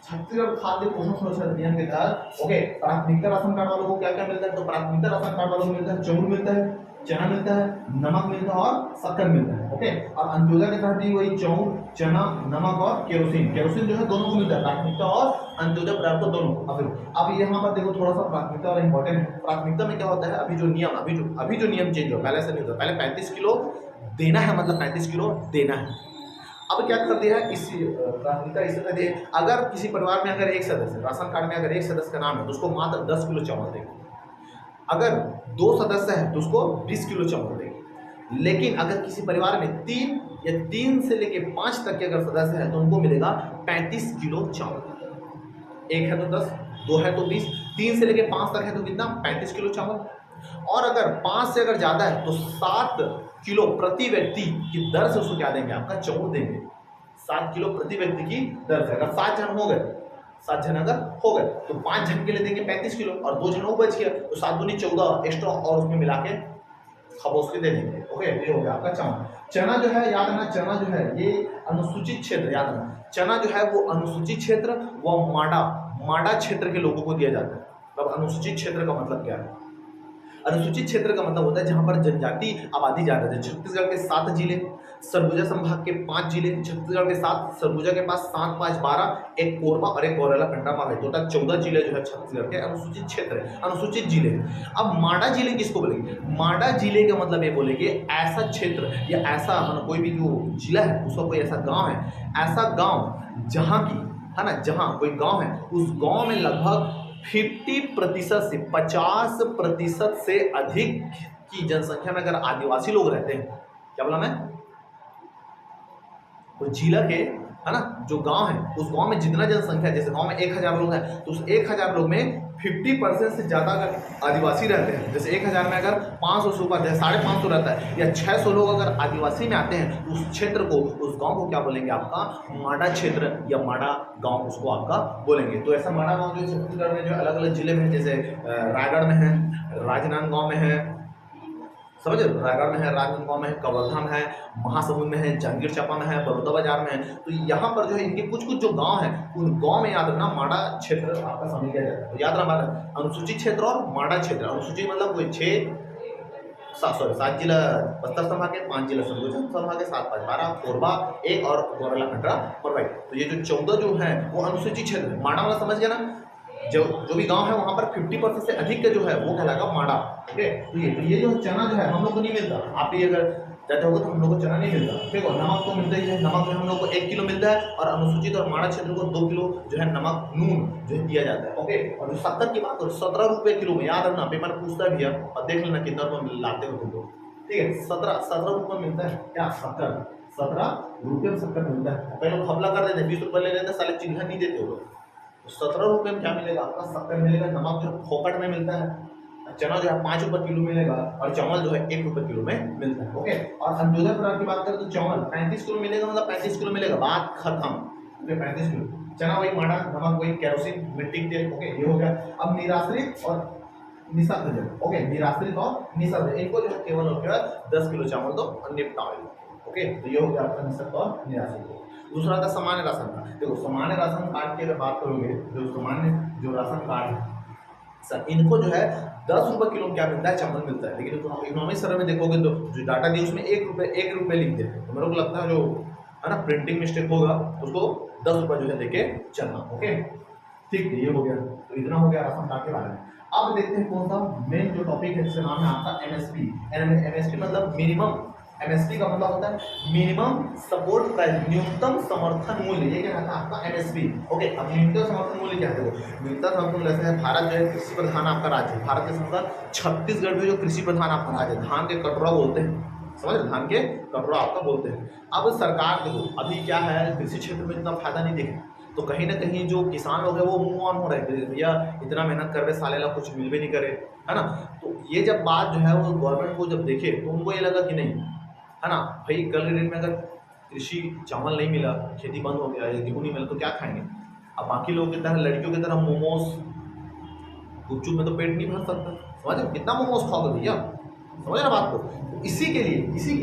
छत्तीसगढ़ खाद्य पोषण सुरक्षा अधिनियम के तहत ओके प्राथमिकता राशन कार्ड वालों को क्या क्या मिलता है, तो प्राथमिकता राशन कार्ड वालों को मिलता है चावल मिलता है, चना मिलता है, नमक मिलता है और शक्कर मिलता है। ओके, और अंत्योदय के तहत भी वही चावल, चना, नमक और केरोसिन, केरोसिन जो है दोनों को मिलता है, प्राथमिकता और अंत्योदय परिवार को दोनों। अब यहाँ पर देखो थोड़ा सा प्राथमिकता और इंपॉर्टेंट है। प्राथमिकता में क्या होता है, अभी जो नियम चेंज हुआ, पहले से नहीं होता, पहले 35 किलो देना है, मतलब 35 किलो देना है। अब क्या कर दिया है, इस प्राथमिकता इस तरह दी है, अगर किसी परिवार में अगर एक सदस्य, राशन कार्ड में अगर एक सदस्य का नाम है तो उसको मात्र 10 किलो चावल देंगे, अगर 2 सदस्य है तो उसको 20 किलो चावल देंगे। लेकिन अगर किसी परिवार में 3 से लेके 5 तक के अगर सदस्य है तो उनको मिलेगा 35 किलो चावल। एक है तो 10, 2 है तो 20, 3 से लेके 5 तक है तो कितना 35 किलो चावल। और अगर 5 से अगर ज्यादा है तो 7 किलो प्रति व्यक्ति की दर से उसको क्या देंगे, आपका चावल देंगे। 7 किलो प्रति व्यक्ति की दर से, अगर 7 जन हो गए, 7 जन अगर हो गए तो 5 जन के लिए देंगे 35 किलो, और 2 जन वो बच गया तो 7 दूनी 14 एक्स्ट्रा और उसमें मिला के खबोस के दे देंगे। ओके, ये हो गया आपका चना। चना जो है याद रखना, चना जो है ये अनुसूचित क्षेत्र, याद रखना चना जो है वो अनुसूचित क्षेत्र व माडा क्षेत्र के लोगों को दिया जाता है। मतलब अनुसूचित क्षेत्र का मतलब क्या है, अनुसूचित क्षेत्र का मतलब होता है जहां पर जनजाति आबादी ज्यादा है। छत्तीसगढ़ के 7 जिले, सरगुजा संभाग के 5 जिले, छत्तीसगढ़ के 7, सरगुजा के पास 7, 5, 12, एक कोरबा और एक गौरेला कंटामा है, टोटल 14 जिले जो है छत्तीसगढ़ के अनुसूचित क्षेत्र है, अनुसूचित जिले। अब माडा जिले किसको बोलेंगे, माडा जिले का मतलब ये बोलेंगे ऐसा क्षेत्र या ऐसा मतलब कोई भी जो जिला है उसका कोई ऐसा गाँव है, ऐसा गाँव जहाँ की है ना, जहाँ कोई गाँव है उस गाँव में लगभग 50% से 50% से अधिक की जनसंख्या में अगर आदिवासी लोग रहते हैं, क्या बोला मैं, तो जिला के है ना जो गांव है उस गांव में जितना जनसंख्या, जैसे गांव में 1000 लोग हैं तो उस 1000 लोग में 50% से ज़्यादा अगर आदिवासी रहते हैं, जैसे 1000 में अगर 500 से ऊपर 550 रहता है या 600 लोग अगर आदिवासी में आते हैं तो उस क्षेत्र को, उस गांव को क्या बोलेंगे, आपका माडा क्षेत्र या माडा गांव उसको आपका बोलेंगे। तो ऐसा माडा गांव जो छत्तीसगढ़ में जो अलग अलग जिले में, जैसे रायगढ़ में है, राजनांदगांव में है, समझ रहे, रायगढ़ में है, राजनांदगांव में है, कवर्धा में है, महासमुंद में है, जांजगीर चांपा में है, बड़ौदा बाजार में है। तो यहाँ पर जो है इनके कुछ कुछ जो गांव हैं उन गांव में याद रखना माडा क्षेत्र आपका शामिल किया जाता है। तो याद रखना अनुसूचित क्षेत्र और माडा क्षेत्र। अनुसूचित मतलब कोई 7 जिला बस्तर संभाग के, 5 जिला सरगुजा संभाग के, 7, 5, 12, कोरबा 1 और गौरेला कंटरा परवाई। तो ये जो 14 जो है वो अनुसूचित क्षेत्र है। माडा वाला समझ गया ना, जो भी गांव है वहां पर 50% से अधिक का जो है वो कहलाएगा माडा। ओके, तो ये जो चना जो है हम लोग को नहीं मिलता, आप भी अगर जाते होगे तो हम लोग को चना नहीं मिलता। ठीक है, नमक तो मिलता ही है, नमक जो हम लोग को 1 किलो मिलता है, और अनुसूचित और माडा क्षेत्र को 2 किलो जो है नमक नून जो है दिया जाता है। ओके, और जो शक्कर की बात करो 17 रुपये किलो में, याद रखना पेपर पूछता भी है और देख लेना कितना रुपये लाते हो तुम लोग। ठीक है, 17 रुपये मिलता है क्या शक्कर, 17 रुपये में शक्कर मिलता है। पहले लोग हमला कर देते हैं, 20 रुपये ले लेते हैं, साले चिन्ह नहीं देते हो लोग। 17 रुपये में क्या मिलेगा, आपका शक्कर मिलेगा, नमक जो फोकट में मिलता है, चना जो है 5 रुपये किलो मिलेगा, और चावल जो है 1 रुपये किलो में मिलता है। ओके, और अंत्योदय परिवार की बात करें तो चावल 35 किलो मिलेगा, मतलब 35 किलो मिलेगा, बात खत्म। ओके, 35 किलो, चना वही माडा, नमक वही, केरोसिन, मिट्टी तेल। ओके, ये हो गया। अब निराश्रित और निःशक्त जन, ओके, निराश्रित और निःशक्त इनको जो है केवल 10 किलो चावल तो निपटाओ। ओके, तो ये हो गया आपका निःशक्त और निराश्रित। दूसरा था सामान्य राशन कार्ड। देखो सामान्य राशन कार्ड की अगर बात करोगे, जो सामान्य जो राशन कार्ड है सर, इनको जो है 10 रुपये किलो क्या मिलता है, चावल मिलता है। लेकिन इकोनॉमिक सर्वे में देखोगे तो जो डाटा दिए उसमें 1 रुपये लिख देते हैं। तो मेरे को लगता है जो है ना प्रिंटिंग मिस्टेक होगा उसको 10 रुपये जो है लेके चलना। ओके, ठीक है, ये हो गया। तो इतना हो गया राशन कार्ड के बारे में। अब देखते हैं कौन सा मेन जो टॉपिक है जिसका नाम है आपका एमएसपी। एमएसपी मतलब मिनिमम, एमएसपी का मतलब होता है मिनिमम सपोर्ट प्राइस, न्यूनतम समर्थन मूल्य, ये क्या रहता है आपका एमएसपी। ओके, अब न्यूनतम समर्थन मूल्य क्या है? देखो न्यूनतम समर्थन मूल्य ऐसा है, भारत जो है कृषि प्रधान आपका राज्य है, भारत के साथ छत्तीसगढ़ में जो कृषि प्रधान आपका राज्य है, धान के कटोरा बोलते हैं, समझ रहे, धान के कटोरा आपका बोलते हैं। अब सरकार देखो अभी क्या है, कृषि क्षेत्र में इतना फायदा नहीं दिखे, तो कहीं ना कहीं जो किसान लोग हैं वो मूव ऑन हो रहे हैं, भैया इतना मेहनत कर रहे साले ला कुछ मिल भी नहीं करे, है ना। तो ये जब बात जो है वो गवर्नमेंट को जब देखे तो उनको ये लगा कि नहीं, है ना भाई, कल के डेट में अगर कृषि चावल नहीं मिला, खेती बंद हो गया या गेहूँ नहीं मिला तो क्या खाएंगे। अब बाकी लोगों की तरह, लड़कियों की तरह मोमोज गुपचुप में तो पेट नहीं भर सकता, समझ रहे, कितना मोमोज खाओगे भैया, समझ रहे बात को। तो इसी के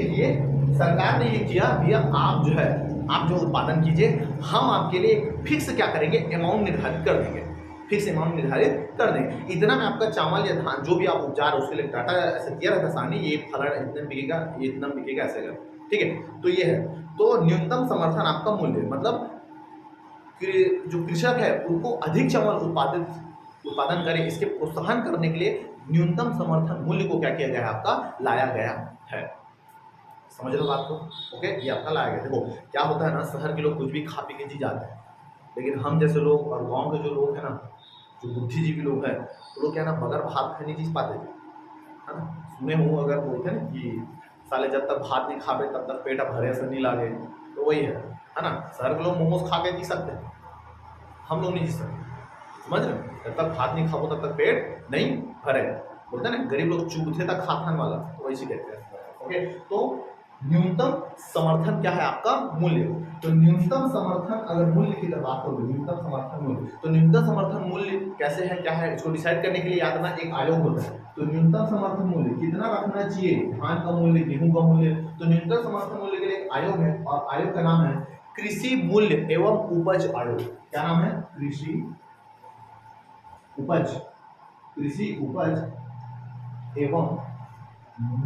लिए सरकार ने ये किया, भैया आप जो है आप जो उत्पादन कीजिए, हम आपके लिए एक फिक्स क्या करेंगे, अमाउंट निर्धारित कर देंगे, फिक्स अमाउंट निर्धारित कर देंगे, इतना में आपका चावल या धान जो भी आप उपजा रहे हो उसके लिए डाटा ऐसे दिया रहता है सामने, ये फलन इतना बिकेगा, ये इतना बिकेगा, ऐसे कर, ठीक है। तो ये है, तो न्यूनतम समर्थन आपका मूल्य मतलब जो कृषक है उनको अधिक चावल उत्पादन करे, इसके प्रोत्साहन करने के लिए न्यूनतम समर्थन मूल्य को क्या किया गया है, आपका लाया गया है। समझ रहे हो बात को? ओके, ये आपका लाया गया। देखो क्या होता है ना, शहर के लोग कुछ भी खा पी के जी जाते हैं, लेकिन हम जैसे लोग और गांव के जो लोग हैं ना, जो बुद्धिजीवी लोग हैं, वो लोग क्या ना बगैर भात खाने चीज पाते हैं, है ना। सुने हो अगर बोलते हैं ना कि साले जब तक भात नहीं खावे तब तक पेट भरे से नहीं लागे, तो वही है ना। शहर के लोग मोमोज खा के जी सकते हैं, हम लोग नहीं जी सकते, समझ रहे हो। जब तक भात नहीं खाओ तब तक पेट नहीं भरे, बोलते हैं ना गरीब लोग चूथे तक खान वाला, तो वैसे कहते हैं। ओके, तो न्यूनतम समर्थन क्या है आपका मूल्य। तो न्यूनतम समर्थन अगर मूल्य की बात करो, न्यूनतम समर्थन मूल्य, तो न्यूनतम समर्थन मूल्य कैसे है, क्या है, इसको डिसाइड करने के लिए याद रखना एक आयोग होता है। तो न्यूनतम समर्थन मूल्य कितना रखना चाहिए, धान का मूल्य, गेहूं का मूल्य, तो न्यूनतम समर्थन मूल्य के लिए एक आयोग है, और आयोग का नाम है कृषि मूल्य एवं उपज आयोग। क्या नाम है? कृषि उपज एवं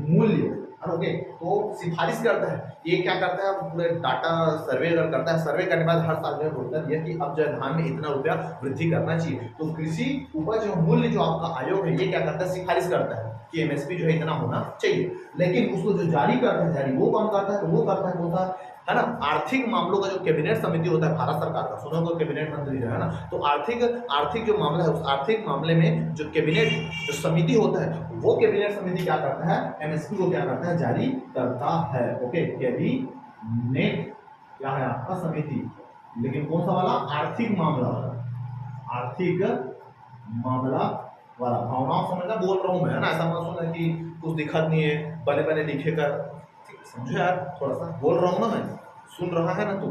मूल्य। ओके, तो सिफारिश करता है, ये क्या करता है, पूरे डाटा सर्वे अगर करता है, सर्वे करने के बाद हर साल जो है बोलता है कि अब जो है धान में इतना रुपया वृद्धि करना चाहिए। तो कृषि उपज और मूल्य जो आपका आयोग है, ये क्या करता है, सिफारिश करता है कि एमएसपी जो है इतना होना चाहिए। लेकिन उसको जो जारी करता है, जारी वो कौन करता है, तो वो करता है कौन सा, है ना, आर्थिक मामलों का जो कैबिनेट समिति होता है भारत सरकार का, सुनो को कैबिनेट मंत्री जो है ना, तो आर्थिक जो मामला है, उस आर्थिक मामले में जो कैबिनेट जो समिति होता है, वो कैबिनेट समिति क्या करता है, एमएसपी को क्या करता है, जारी करता है। ओके, कैबिनेट क्या है आपका, समिति, लेकिन कौन सा वाला, आर्थिक मामला वाला, आर्थिक मामला वाला। भावनाओं समझना बोल रहा हूं मैं, है ना, ऐसा मत सुनना कि कुछ दिक्कत नहीं है, बने बने लिखे कर, समझो यार, थोड़ा सा बोल रहा हूँ ना मैं, सुन रहा है ना तू,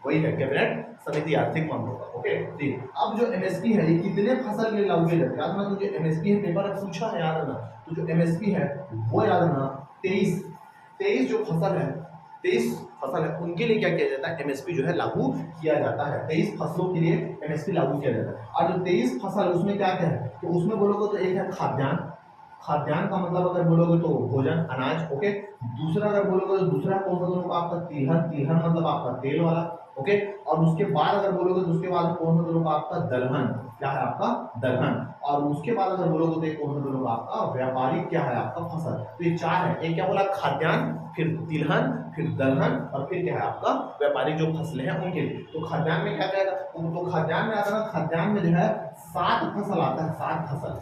वही है कैबिनेट समिति आर्थिक मामलों का। ओके, ठीक। अब जो एमएसपी है ये कितने फसल के लिए लागू किया जाता है, याद रखना, तो जो एमएसपी है, पेपर में पूछा है, याद रखना, तो जो एमएसपी है वो याद रखना 23 जो फसल है, 23 फसल है, उनके लिए क्या किया जाता है, एमएसपी जो है लागू किया जाता है। 23 फसलों के लिए एमएसपी लागू किया जाता है। और जो 23 फसल उसमें क्या क्या है, तो उसमें बोलोगे तो एक है खाद्यान्न, खाद्यान्न का मतलब अगर बोलोगे तो भोजन, अनाज। ओके, दूसरा अगर बोलोगे तो दूसरा कौन सा दोनों का आपका तिलहन, तिलहन मतलब आपका तेल वाला। ओके, और उसके बाद अगर बोलोगे तो उसके बाद कौन सा दोनों का आपका दलहन, क्या है आपका दलहन, और उसके बाद अगर बोलोगे तो एक कौन सा दोनों का आपका व्यापारिक, क्या है आपका फसल। तो ये चार है, एक क्या बोला, खाद्यान्न, फिर तिलहन, फिर दलहन, और फिर क्या है आपका व्यापारिक जो फसलें हैं उनके लिए। तो खाद्यान्न में क्या क्या, तो खाद्यान्न में आता है, खाद्यान्न में जो है 7 फसल आता है, 7 फसल।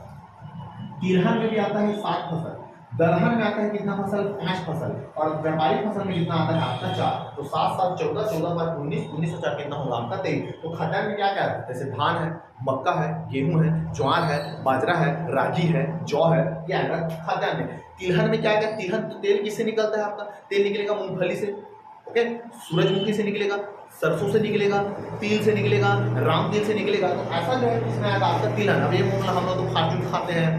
तिलहन में भी आता है 7 फसल, दलहन में आता है कितना फसल, 5 फसल, और व्यापारिक फसल में कितना आता है आपका 4। तो 7 7 14, 14 5 19, 19 और 4 कितना होगा आपका 23। तो खाद्यान्न में क्या क्या है, जैसे धान है, मक्का है, गेहूं है, ज्वार है, बाजरा है, रागी है, जौ है, क्या है खाद्यान्न में। तिलहन में क्या क्या, तिलहन तो तेल किससे निकलता है आपका, तेल निकलेगा मूंगफली से। ओके, सूरजमुखी से निकलेगा, सरसों से निकलेगा, तिल से निकलेगा, राम तिल से निकलेगा। तो ऐसा जो है इसमें आएगा आपका तिलहन। अब ये हम लोग तो फॉर्चून खाते हैं,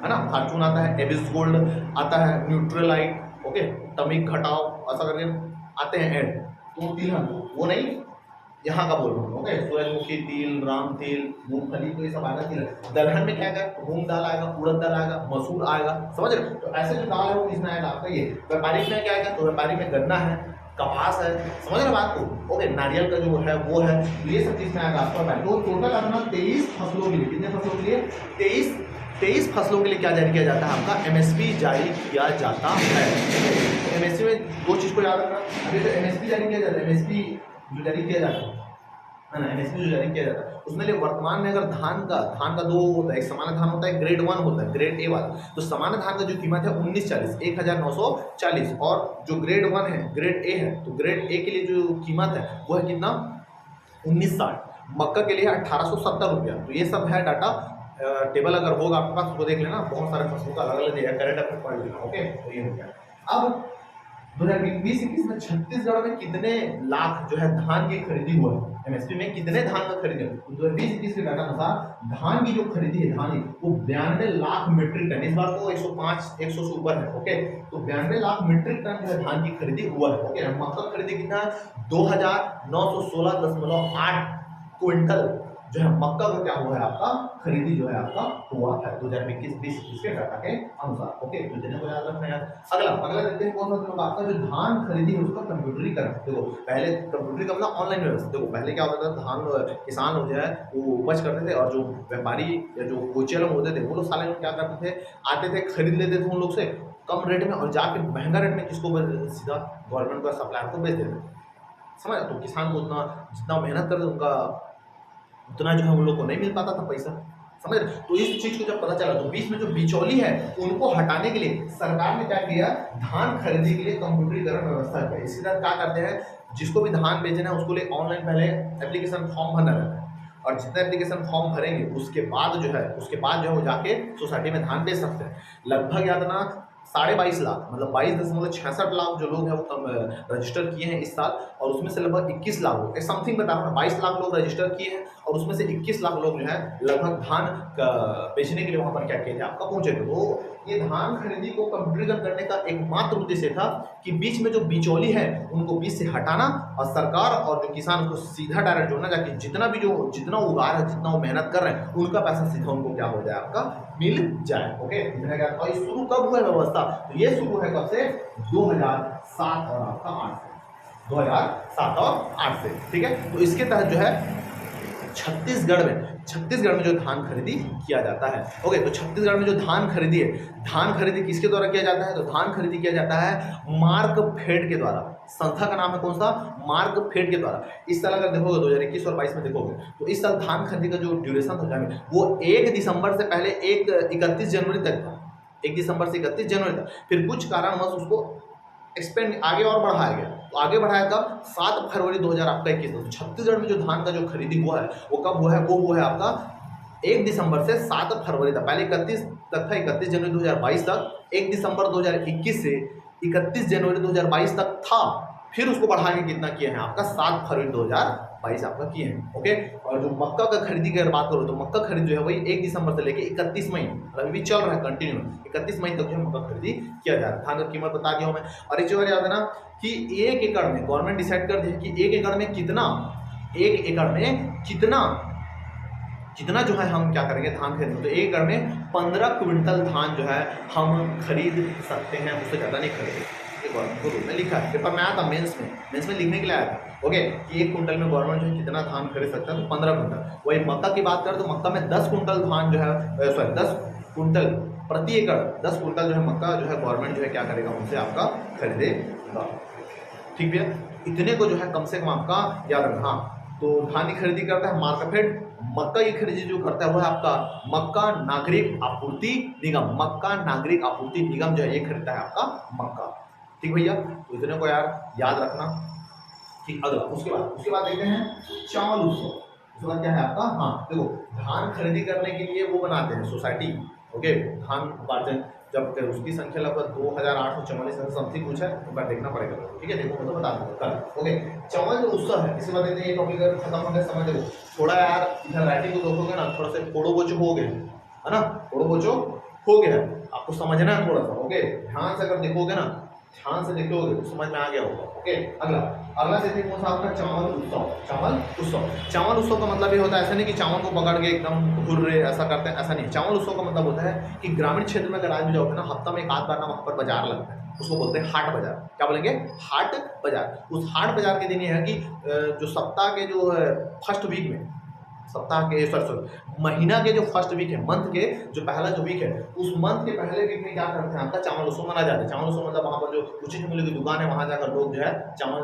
है ना, फॉर्चून आता है, एबिस गोल्ड आता है, न्यूट्रलाइट, ओके, टमिक घटाओ, ऐसा करके आते हैं ऐड। तो तिलहन वो नहीं, यहाँ का बोल रहा हूँ। ओके, सूरजमुखी तिल, राम तिल, मूंगफली, तो ये सब आएगा तिलहन। दलहन में क्या आएगा, मूंग दाल आएगा, उड़द दाल आएगा, मसूर आएगा, समझ रहे हो। तो ऐसे जो दाल है वो किसमें आएगा आपका, ये व्यापारिक में क्या आएगा, तो व्यापारिक में गन्ना है, कपास है, समझ रहे बात को। ओके, नारियल का जो है वो है, तो ये सब चीज में आएगा आपका वैल्यू। तो टोटल अपना 23 फसलों के लिए, कितने फसलों के लिए, 23 फसलों के लिए क्या जारी किया जाता है, आपका एमएसपी जारी किया जाता है। एमएसपी में दो चीज को याद रखना, अभी तो एमएसपी जारी किया जाता है, एमएसपी जो जारी किया जाता है ना, एमएसपी जो जारी किया जाता है उसमें लिए वर्तमान में अगर धान का दो होता है, एक सामान्य धान होता है, ग्रेड 1 होता है, ग्रेड ए वाला। तो सामान्य धान का जो कीमत है 1940 और जो ग्रेड 1 है, ग्रेड ए है, तो ग्रेड ए के लिए जो कीमत है वो है कितना, 1960। मक्का के लिए 1870 रुपया। तो ये सब है डाटा, टेबल अगर होगा आपके पास उसको देख लेना, बहुत सारे फसलों का अलग अलग दिया है, करंट अफेयर पढ़ लेना। ओके, तो ये हो गया। अब 2020-21 में छत्तीसगढ़ में कितने लाख जो है धान की खरीदी हुआ है, एमएसपी में कितने धान का खरीदी हुआ, तो 2020-21 के डाटा अनुसार धान की जो खरीदी है, धान वो 92 लाख मीट्रिक टन, इस बार तो 100 से ऊपर है। ओके, तो 92 लाख मीट्रिक टन जो है धान की खरीदी हुआ है। ओके, मक्का खरीदी कितना है, 2916.8 क्विंटल जो है मक्का का क्या हुआ है, आपका खरीदी जो है आपका हुआ है 2021-20 के डाटा के अनुसार। ओके, तो जिन्हें को याद रखना है। अगला देखते हैं कौन सा लोग, आपका जो धान खरीदी है उसका कंप्यूटरीकरण। देखो पहले कंप्यूटरीकरण मतलब ऑनलाइन व्यवस्था। देखो पहले क्या होता था, धान किसान लोग जो है वो उपज करते थे और जो व्यापारी या जो कोचिया लोग होते थे वो लोग साले लोग क्या करते थे, आते थे खरीद लेते थे उन लोग से कम रेट में और जाके महंगा रेट में किसको सीधा गवर्नमेंट को सप्लायर को बेच देते, समझ। तो किसान को उतना जितना मेहनत करते उनका उतना जो है उन लोग को नहीं मिल पाता था पैसा, समझ। तो इस चीज को जब पता चला तो बीच में जो बिचौली है उनको हटाने के लिए सरकार ने क्या किया, धान खरीदी के लिए कंप्यूटरीकरण व्यवस्था किया। इसी तरह क्या करते हैं, जिसको भी धान बेचना है उसको लिए ऑनलाइन पहले एप्लीकेशन फॉर्म भरना रहता है और जितना एप्लीकेशन फॉर्म भरेंगे उसके बाद जो है वो जाके सोसाइटी में धान बेच सकते हैं। लगभग याद ना 22.5 लाख मतलब 22.66 लाख जो लोग हैं वो रजिस्टर किए हैं इस साल, और उसमें से लगभग 21 लाख लोग समथिंग बता रहा हूँ, 22 लाख लोग रजिस्टर किए हैं और उसमें से 21 लाख लोग जो है लगभग धान बेचने के लिए वहां पर क्या किए थे, आपका पहुंचे थे। तो ये धान खरीदी को कंप्यूटरीकरण करने का एकमात्र उद्देश्य था कि बीच में जो बिचौली है उनको बीच से हटाना और सरकार और जो किसान को सीधा डायरेक्ट जोड़ना, जाके जितना उगा रहे हैं, जितना वो मेहनत कर रहे हैं उनका पैसा सीधा उनको क्या हो जाए, आपका मिल जाए। ओके, और ये शुरू कब हुआ है व्यवस्था, तो ये शुरू है कब से, 2007 और आपका 8 से, 2007 और 8 से, ठीक है। तो इसके तहत जो है छत्तीसगढ़ में जो धान खरीदी किया जाता है। ओके, तो छत्तीसगढ़ में जो धान खरीदी है, धान खरीदी किसके द्वारा किया जाता है, तो धान खरीदी किया जाता है मार्कफेड के द्वारा। संस्था का नाम है कौन सा, मार्कफेड के द्वारा। इस साल अगर देखोगे 2021 और 22 में देखोगे तो इस साल धान खरीदी का जो ड्यूरेशन था वो 1 दिसंबर से पहले 31 जनवरी तक था, 1 दिसंबर से 31 जनवरी तक। फिर कुछ कारणवश उसको एक्सपेंड आगे और बढ़ाया गया, तो आगे बढ़ाया कब, 7 फरवरी 2021 को। छत्तीसगढ़ में जो धान का जो खरीदी हुआ है वो कब हुआ है, वो हुआ है आपका 1 दिसंबर से 7 फरवरी तक। पहले 31 तक था, 31 जनवरी 2022 तक, 1 दिसंबर 2021 से 31 जनवरी 2022 तक था। फिर उसको बढ़ा के कितना किए हैं, आपका 7 फरवरी 2022 आपका किए हैं। ओके, और जो मक्का का खरीदी की अगर बात करो तो मक्का खरीद जो है वही 1 दिसंबर से लेके 31 मई, अभी भी चल रहा है कंटिन्यू, 31 मई तक जो है मक्का खरीदी किया जा रहा है। धान की कीमत बता दिया हूँ मैं। और एक चीज याद है ना कि 1 एकड़ में गवर्नमेंट डिसाइड कर दी है कि 1 एकड़ में कितना जो है हम क्या करेंगे, धान खरीदेंगे। तो 1 एकड़ में 15 क्विंटल धान जो है हम खरीद सकते हैं, उससे ज़्यादा नहीं खरीदेंगे। गवर्नमेंट को रूल में लिखा है, पेपर में आया था, मेंस में लिखने के लिए आया था। ओके, कि 1 कुंटल में गवर्नमेंट जो है कितना धान खरीद सकता है, तो 15 कुंटल। वही मक्का की बात करें तो मक्का में 10 कुंटल धान जो है 10 कुंटल प्रति एकड़, 10 कुंटल जो है मक्का जो है गवर्नमेंट जो है क्या करेगा, उनसे आपका खरीदेगा। ठीक भैया, इतने को जो है कम से कम आपका याद रखना। हाँ, तो धान की खरीदी करता है मार्कफेड, मक्का की खरीदी जो करता है वो है आपका मक्का नागरिक आपूर्ति निगम। मक्का नागरिक आपूर्ति निगम जो है ये खरीदता है आपका मक्का। ठीक भैया, तो इतने को याद रखना। ठीक, अगला उसके बाद देखते हैं चावल उत्सव। उसके बाद क्या है आपका, हाँ देखो, धान खरीदी करने के लिए वो बनाते हैं सोसाइटी। ओके, धान उपार्जन जब उसकी संख्या लगभग 2844 समथिंग कुछ है, एक बार देखना पड़ेगा। ठीक है, देखो मैं तो बता दूंगा कल। ओके, चावल जो उत्सव है, इसके बाद देखते हैं ये टॉपिक अगर खत्म हो गया समझ देखो थोड़ा यार, इधर राइटिंग को देखोगे ना थोड़ा सा फोड़ो बोचो हो गया है ना, फोड़ो बोचो हो गया है, आपको समझना है थोड़ा सा। ओके, ध्यान से अगर देखोगे ना, ध्यान से देखोगे तो समझ में आ गया होगा। ओके, अगला देखते हैं कौन सा आपका चावल उत्सव। चावल उत्सव का मतलब ये होता है, ऐसा नहीं कि चावल को पकड़ के एकदम घूर रहे ऐसा करते हैं, ऐसा नहीं। चावल उत्सव का मतलब होता है कि ग्रामीण क्षेत्र में अगर आज भी जाओगे ना, हफ्ता में 1 आध बार ना वहाँ पर बाजार लगता है। उसको बोलते हैं हाट बाजार। क्या बोलेंगे? हाट बाजार। उस हाट बाजार के दिन ये है कि जो सप्ताह के जो फर्स्ट वीक में, सप्ताह के सॉरी महीना के जो फर्स्ट वीक है, मंथ के जो पहला जो वीक है, उस मंथ के पहले वीक में क्या करते हैं, आपका चावल उत्सव मनाया जाता है। चावल उत्सव मतलब वहाँ पर जो उचित मूल्य की दुकान है, वहाँ जाकर लोग जो है चावल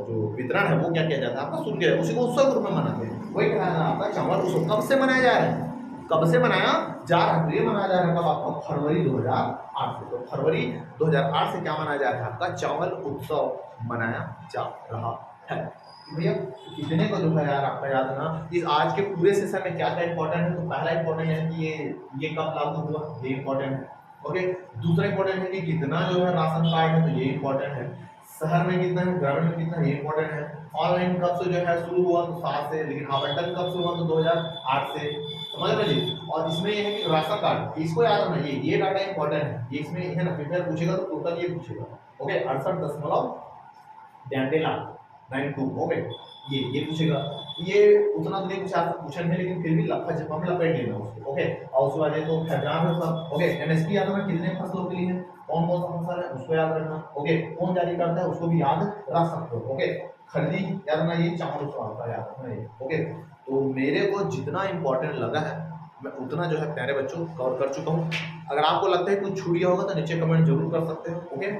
जो वितरण है वो क्या किया जाता है आपका शुरू किया जाता है, उसी को उत्सव के रूप में मनाते हैं। वही कहना है आपका चावल उत्सव। कब से मनाया जा रहा है? कब से मनाया जा रहा है? तो ये मनाया जा रहा है कब आपका? फरवरी 2008 से। तो फरवरी 2008 से क्या मनाया जा रहा है आपका? चावल उत्सव मनाया जा रहा है। भैया कितने को जो है यार आपका याद है ना, इस आज के पूरे सेशन में क्या क्या इंपॉर्टेंट है? तो पहला इंपॉर्टेंट है कि ये कब लागू हुआ, ये इंपॉर्टेंट है। ओके, दूसरा इंपॉर्टेंट है कि कितना जो है राशन कार्ड है, तो ये इंपॉर्टेंट है। शहर में कितना है, ग्रामीण में कितना है, ये इंपॉर्टेंट है। ऑनलाइन कब से जो है शुरू हुआ, तो 7 से, लेकिन आवंटन कब से हुआ, तो 2008 से। समझ रहे जी? और इसमें ये है कि राशन कार्ड, इसको याद रखना, ये डाटा इंपॉर्टेंट है, ये इसमें है ना, प्रिपेयर पूछेगा तो टोटल ये पूछेगा। ओके, 68.92। ओके, ये पूछेगा। ये उतना तो नहीं पूछा है, लेकिन फिर भी हम लपेट लेना उसको। ओके, और उसके बाद ये तो खजान है सब। ओके, एमएसपी याद रखना, कितने फसलों के लिए है, कौन कौन सा फसल है उसको याद रखना। ओके, कौन जारी करता है उसको भी याद रख सकते हो। ओके, खरीदी याद रखना, ये चावल उत्सव का याद रखना ये। ओके, तो मेरे को जितना इंपॉर्टेंट लगा है मैं उतना जो है प्यारे बच्चों कवर कर चुका हूँ। अगर आपको लगता है कुछ छूट गया होगा तो नीचे कमेंट जरूर कर सकते हो। ओके,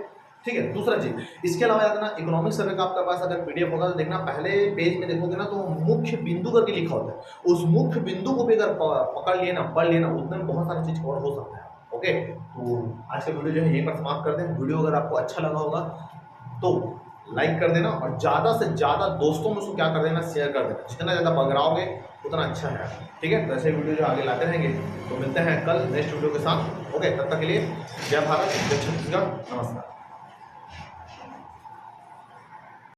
ठीक है। दूसरा चीज, इसके अलावा याद ना, इकोनॉमिक सर्वे का आपके पास अगर पीडीएफ होगा तो देखना, पहले पेज में देखोगे ना तो मुख्य बिंदु करके लिखा होता है। उस मुख्य बिंदु को भी अगर पकड़ लिए ना, पढ़ लेना, उतने में बहुत सारी चीज कवर हो सकता है। ओके, तो आज का वीडियो जो है यहीं पर समाप्त कर दें। वीडियो अगर आपको अच्छा लगा होगा तो लाइक कर देना, और ज़्यादा से ज़्यादा दोस्तों में उसको क्या कर देना, शेयर कर देना। जितना ज़्यादा बगराओगे उतना अच्छा है। ठीक है, वैसे वीडियो जो आगे लाते रहेंगे। तो मिलते हैं कल नेक्स्ट वीडियो के साथ। ओके, तब तक के लिए जय भारत, जय छत्तीसगढ़, नमस्कार।